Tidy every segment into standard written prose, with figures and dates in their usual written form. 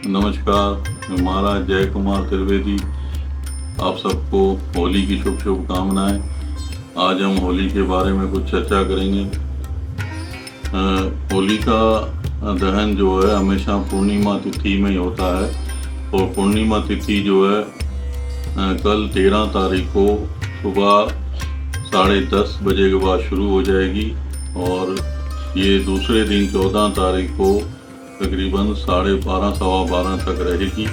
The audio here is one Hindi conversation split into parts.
नमस्कार, मैं महाराज जय कुमार त्रिवेदी। आप सबको होली की शुभकामनाएं। आज हम होली के बारे में कुछ चर्चा करेंगे। होली का दहन जो है हमेशा पूर्णिमा तिथि में ही होता है और पूर्णिमा तिथि जो है कल 13 तारीख को सुबह 10:30 बजे के बाद शुरू हो जाएगी और ये दूसरे दिन 14 तारीख को तकरीबन 12:30 सवा 12 तक रहेगी।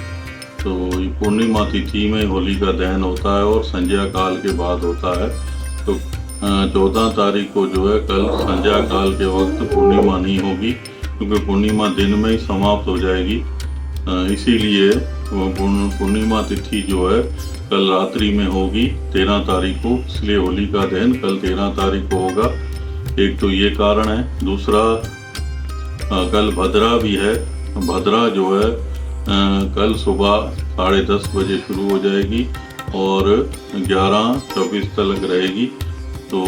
तो ये पूर्णिमा तिथि में होली का दहन होता है और संध्या काल के बाद होता है। तो 14 तारीख को जो है कल संध्या काल के वक्त पूर्णिमा नहीं होगी, क्योंकि पूर्णिमा दिन में ही समाप्त हो जाएगी। इसीलिए पूर्णिमा तिथि जो है कल रात्रि में होगी 13 तारीख को, इसलिए होली का दहन कल 13 तारीख को होगा। एक तो ये कारण है। दूसरा, कल भद्रा भी है। भद्रा जो है कल सुबह 10:30 बजे शुरू हो जाएगी और 11:24 तक रहेगी। तो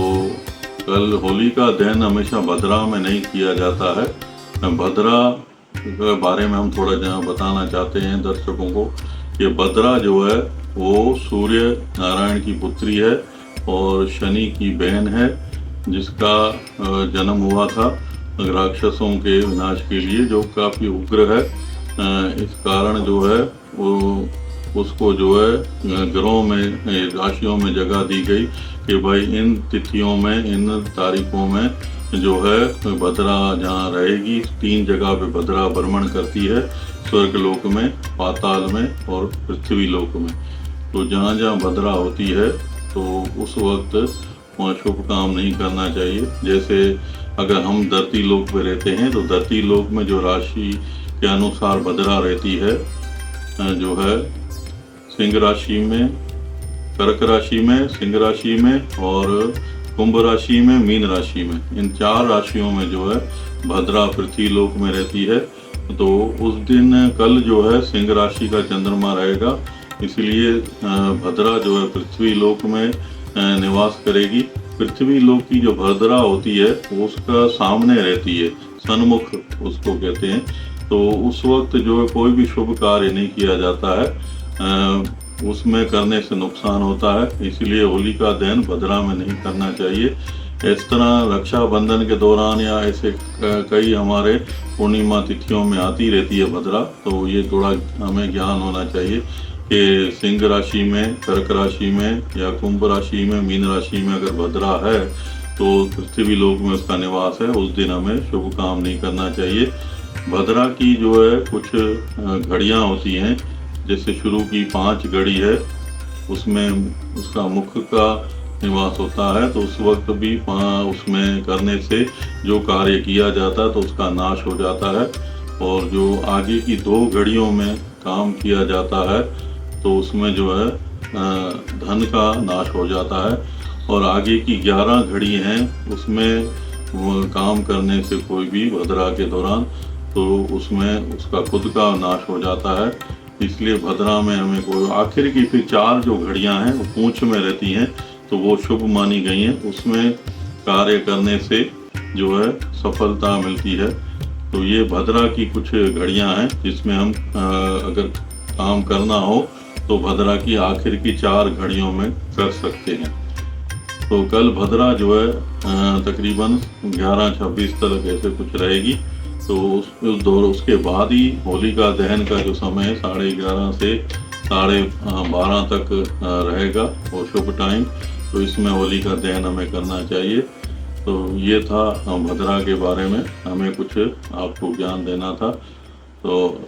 कल होली का दहन हमेशा भद्रा में नहीं किया जाता है। भद्रा के बारे में हम थोड़ा बताना चाहते हैं दर्शकों को। ये भद्रा जो है वो सूर्य नारायण की पुत्री है और शनि की बहन है, जिसका जन्म हुआ था राक्षसों के विनाश के लिए, जो काफ़ी उग्र है। इस कारण जो है वो उसको जो है ग्रहों में राशियों में जगह दी गई कि भाई इन तिथियों में इन तारीखों में जो है भद्रा जहाँ रहेगी। 3 जगह पे भद्रा भ्रमण करती है, स्वर्ग लोक में, पाताल में और पृथ्वी लोक में। तो जहाँ जहाँ भद्रा होती है तो उस वक्त वहाँ शुभ काम नहीं करना चाहिए। जैसे अगर हम धरती लोक में रहते हैं तो धरती लोक में जो राशि के अनुसार भद्रा रहती है, जो है सिंह राशि में, कर्क राशि में, सिंह राशि में और कुंभ राशि में, मीन राशि में, इन 4 राशियों में जो है भद्रा पृथ्वी लोक में रहती है। तो उस दिन कल जो है सिंह राशि का चंद्रमा रहेगा, इसलिए भद्रा जो है पृथ्वी लोक में निवास करेगी। पृथ्वी लोक की जो भद्रा होती है वो उसका सामने रहती है, सन्मुख उसको कहते हैं। तो उस वक्त जो है कोई भी शुभ कार्य नहीं किया जाता है, उसमें करने से नुकसान होता है। इसलिए होली का दहन भद्रा में नहीं करना चाहिए। इस तरह रक्षाबंधन के दौरान या ऐसे कई हमारे पूर्णिमा तिथियों में आती रहती है भद्रा। तो ये थोड़ा हमें ज्ञान होना चाहिए कि सिंह राशि में, कर्क राशि में या कुंभ राशि में, मीन राशि में अगर भद्रा है तो पृथ्वी लोक में उसका निवास है, उस दिन हमें शुभ काम नहीं करना चाहिए। भद्रा की जो है कुछ घड़ियाँ होती हैं, जैसे शुरू की 5 घड़ी है, उसमें उसका मुख का निवास होता है। तो उस वक्त भी उसमें करने से जो कार्य किया जाता है तो उसका नाश हो जाता है। और जो आगे की 2 घड़ियों में काम किया जाता है तो उसमें जो है धन का नाश हो जाता है। और आगे की 11 घड़ी हैं, उसमें काम करने से कोई भी भद्रा के दौरान तो उसमें उसका खुद का नाश हो जाता है। इसलिए भद्रा में हमें कोई, आखिर की फिर 4 जो घड़ियां हैं वो पूंछ में रहती हैं तो वो शुभ मानी गई हैं, उसमें कार्य करने से जो है सफलता मिलती है। तो ये भद्रा की कुछ घड़ियां हैं जिसमें हम अगर काम करना हो तो भद्रा की आखिर की 4 घड़ियों में कर सकते हैं। तो कल भद्रा जो है तकरीबन 11:26 तक ऐसे कुछ रहेगी। तो उसके बाद ही होली का दहन का जो समय है 11:30 से 12:30 तक रहेगा वो शुभ टाइम। तो इसमें होली का दहन हमें करना चाहिए। तो ये था भद्रा के बारे में, हमें कुछ आपको ज्ञान देना था। तो